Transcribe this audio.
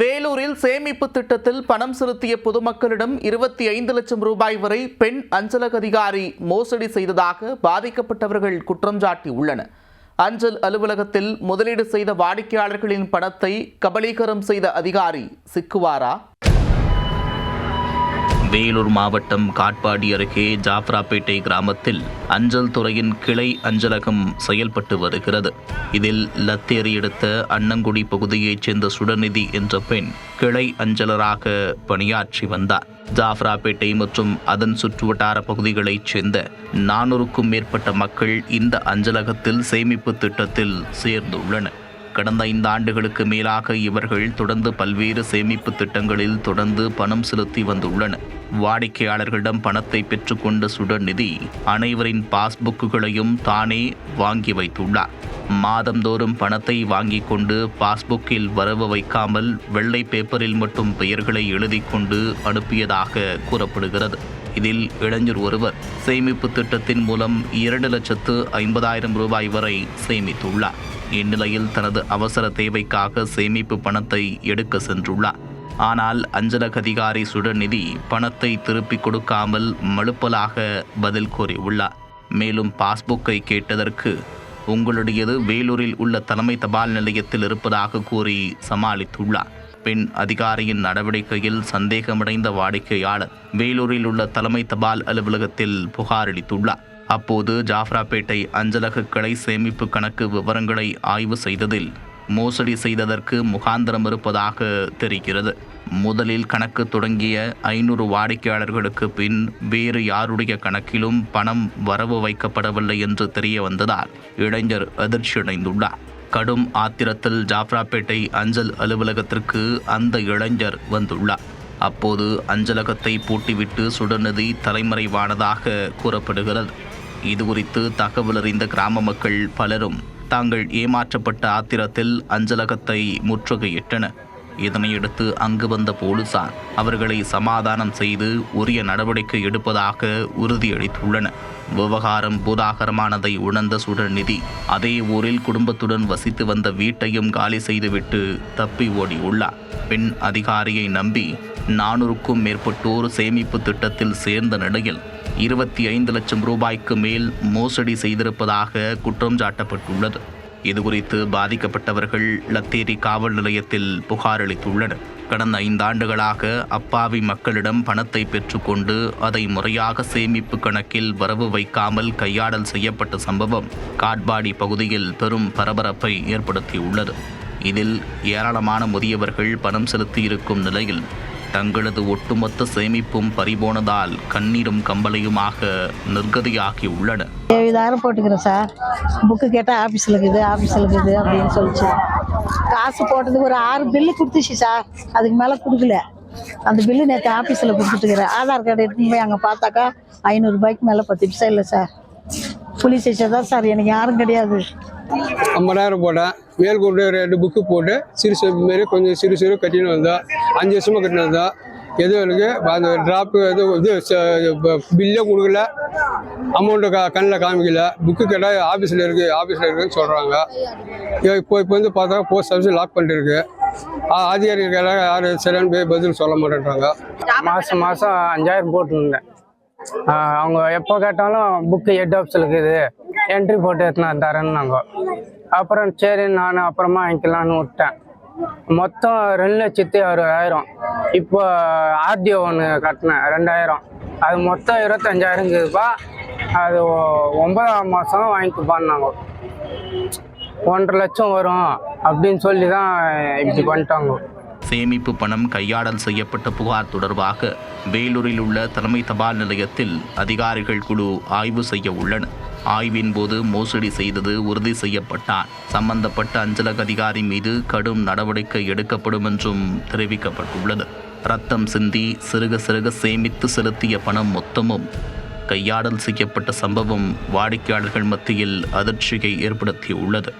வேலூரில் சேமிப்பு திட்டத்தில் பணம் செலுத்திய பொதுமக்களிடம் 25 லட்சம் ரூபாய் வரை பெண் அஞ்சலக அதிகாரி மோசடி செய்ததாக பாதிக்கப்பட்டவர்கள் குற்றம் சாட்டியுள்ளனர். அஞ்சல் அலுவலகத்தில் முதலீடு செய்த வாடிக்கையாளர்களின் பணத்தை கபளீகரம் செய்த அதிகாரி சிக்குவாரா? வேலூர் மாவட்டம் காட்பாடி அருகே ஜாஃப்ராப்பேட்டை கிராமத்தில் அஞ்சல் துறையின் கிளை அஞ்சலகம் செயல்பட்டு வருகிறது. இதில் லத்தேரி எடுத்த அன்னங்குடி பகுதியைச் சேர்ந்த சுடநிதி என்ற பெண் கிளை அஞ்சலராக பணியாற்றி வந்தார். ஜாஃப்ராப்பேட்டை மற்றும் அதன் சுற்றுவட்டார பகுதிகளைச் சேர்ந்த 400க்கும் மேற்பட்ட மக்கள் இந்த அஞ்சலகத்தில் சேமிப்பு திட்டத்தில் சேர்ந்துள்ளனர். கடந்த 5 ஆண்டுகளுக்கு மேலாக இவர்கள் தொடர்ந்து பல்வேறு சேமிப்பு திட்டங்களில் தொடர்ந்து பணம் செலுத்தி வந்துள்ளனர். வாடிக்கையாளர்களிடம் பணத்தை பெற்றுக்கொண்ட சுடநிதி அனைவரின் பாஸ்புக்குகளையும் தானே வாங்கி வைத்துள்ளார். மாதந்தோறும் பணத்தை வாங்கி கொண்டு பாஸ்புக்கில் வரவு வைக்காமல் வெள்ளை பேப்பரில் மட்டும் பெயர்களை எழுதி கொண்டு அனுப்பியதாக கூறப்படுகிறது. இதில் இளைஞர் ஒருவர் சேமிப்பு திட்டத்தின் மூலம் 2,50,000 ரூபாய் வரை சேமித்துள்ளார். இந்நிலையில் தனது அவசர தேவைக்காக சேமிப்பு பணத்தை எடுக்க சென்றுள்ளார். ஆனால் அஞ்சலக அதிகாரி சுடநிதி பணத்தை திருப்பி கொடுக்காமல் மழுப்பலாக பதில் கூறியுள்ளார். மேலும் பாஸ்புக்கை கேட்டதற்கு உங்களுடையது வேலூரில் உள்ள தலைமை தபால் நிலையத்தில் இருப்பதாக கூறி சமாளித்துள்ளார். பெண் அதிகாரியின் நடவடிக்கையில் சந்தேகமடைந்த வாடிக்கையாளர் வேலூரில் உள்ள தலைமை தபால் அலுவலகத்தில் புகாரளித்துள்ளார். அப்போது ஜாஃப்ராப்பேட்டை அஞ்சலக கிளை சேமிப்பு கணக்கு விவரங்களை ஆய்வு செய்ததில் மோசடி செய்ததற்கு முகாந்திரம் இருப்பதாக தெரிகிறது. முதலில் கணக்கு தொடங்கிய 500 வாடிக்கையாளர்களுக்கு பின் வேறு யாருடைய கணக்கிலும் பணம் வரவு வைக்கப்படவில்லை என்று தெரிய வந்ததால் இளைஞர் அதிர்ச்சியடைந்துள்ளார். கடும் ஆத்திரத்தில் ஜாஃப்ராப்பேட்டை அஞ்சல் அலுவலகத்திற்கு அந்த இளைஞர் வந்துள்ளார். அப்போது அஞ்சலகத்தை பூட்டிவிட்டு சுடநிதி தலைமறைவானதாக கூறப்படுகிறது. இதுகுறித்து தகவல் அறிந்த கிராம மக்கள் பலரும் தாங்கள் ஏமாற்றப்பட்ட ஆத்திரத்தில் அஞ்சலகத்தை முற்றுகையிட்டனர். இதனையடுத்து அங்கு வந்த போலீசார் அவர்களை சமாதானம் செய்து உரிய நடவடிக்கை எடுப்பதாக உறுதியளித்துள்ளனர். விவகாரம் பூதாகரமானதை உணர்ந்த சுடநிதி அதே ஊரில் குடும்பத்துடன் வசித்து வந்த வீட்டையும் காலி செய்துவிட்டு தப்பி ஓடியுள்ளார். பெண் அதிகாரியை நம்பி 400க்கும் மேற்பட்டோர் சேமிப்பு திட்டத்தில் சேர்ந்த நிலையில் 25 லட்சம் ரூபாய்க்கு மேல் மோசடி செய்திருப்பதாக குற்றம் சாட்டப்பட்டுள்ளது. இதுகுறித்து பாதிக்கப்பட்டவர்கள் லத்தேரி காவல் நிலையத்தில் புகார் அளித்துள்ளனர். கடந்த 5 ஆண்டுகளாக அப்பாவி மக்களிடம் பணத்தை பெற்றுக்கொண்டு அதை முறையாக சேமிப்பு கணக்கில் வரவு வைக்காமல் கையாடல் செய்யப்பட்ட சம்பவம் காட்பாடி பகுதியில் பெரும் பரபரப்பை ஏற்படுத்தியுள்ளது. இதில் ஏராளமான முதியவர்கள் பணம் செலுத்தியிருக்கும் நிலையில் தங்களது ஒட்டுமொத்த சேமிப்பும் பறிபோனதால் கண்ணீரும் கம்பளையுமாக நிர்கதியாகி உள்ளனர். 70,000 போட்டுக்கிறேன் சார். புக்கு கேட்டால் ஆஃபீஸில் இருக்குது அப்படின்னு சொல்லிச்சு. காசு போட்டதுக்கு ஒரு 6 பில்லு கொடுத்துச்சு சார். அதுக்கு மேலே கொடுக்கல. அந்த பில்லு நேற்று ஆஃபீஸில் கொடுத்துட்டுக்கிறேன். ஆதார் கார்டு எடுத்துன்னு போய் அங்கே பார்த்தாக்கா 500 ரூபாய்க்கு மேலே 10 பைசா இல்லை சார். புலி ஸ்டேஷன் தான் சார், எனக்கு யாரும் கிடையாது. 50,000 போட்டேன். மேல்கொண்டு 2 புக்கு போட்டு சிறு மாரி கொஞ்சம் சிறு கட்டின்னு வந்தோம். 5 வருஷமாக கட்டின்னு வந்தோம். எதுவும் எனக்கு அந்த ட்ராப்பு பில்லே கொடுக்கல, அமௌண்ட்டு கண்ணில் காமிக்கல. புக்கு கேட்டால் ஆஃபீஸில் இருக்குதுன்னு சொல்கிறாங்க. இப்போ வந்து பார்த்தா போஸ்ட் ஆஃபீஸ் லாக் பண்ணிட்டு இருக்கு. அதிகாரிகள் கேட்டால் யாரும் சரியான போய் பதில் சொல்ல மாட்டேன்றாங்க. மாதம் 5,000 போட்டுருந்தேன். அவங்க எப்போ கேட்டாலும் புக்கு ஹெட் ஆஃபீஸில் இருக்குது, என்ட்ரி போட்டு எடுத்துனா தரேன்னாங்க. அப்புறம் சரி நான் அப்புறமா வாங்கிக்கலான்னு விட்டேன். மொத்தம் 2,60,000. இப்போ ஆர்டிஓ ஒன்று கட்டினேன் 2,000. அது மொத்தம் 25,000 இருக்குதுப்பா. அது 9ஆம் மாதம் வாங்கிக்குப்பான்னாங்க. 1,50,000 லட்சம் வரும் அப்படின்னு சொல்லி தான் இப்படி பண்ணிட்டாங்க. சேமிப்பு பணம் கையாடல் செய்யப்பட்ட புகார் தொடர்பாக வேலூரில் உள்ள தலைமை தபால் நிலையத்தில் அதிகாரிகள் குழு ஆய்வு செய்ய உள்ளனர். ஆய்வின் போது மோசடி செய்தது உறுதி செய்யப்பட்டால் சம்பந்தப்பட்ட அஞ்சலக அதிகாரி மீது கடும் நடவடிக்கை எடுக்கப்படும் என்றும் தெரிவிக்கப்பட்டுள்ளது. ரத்தம் சிந்தி சிறுக சேமித்து செலுத்திய பணம் மொத்தமும் கையாடல் செய்யப்பட்ட சம்பவம் வாடிக்கையாளர்கள் மத்தியில் அதிர்ச்சியை ஏற்படுத்தியுள்ளது.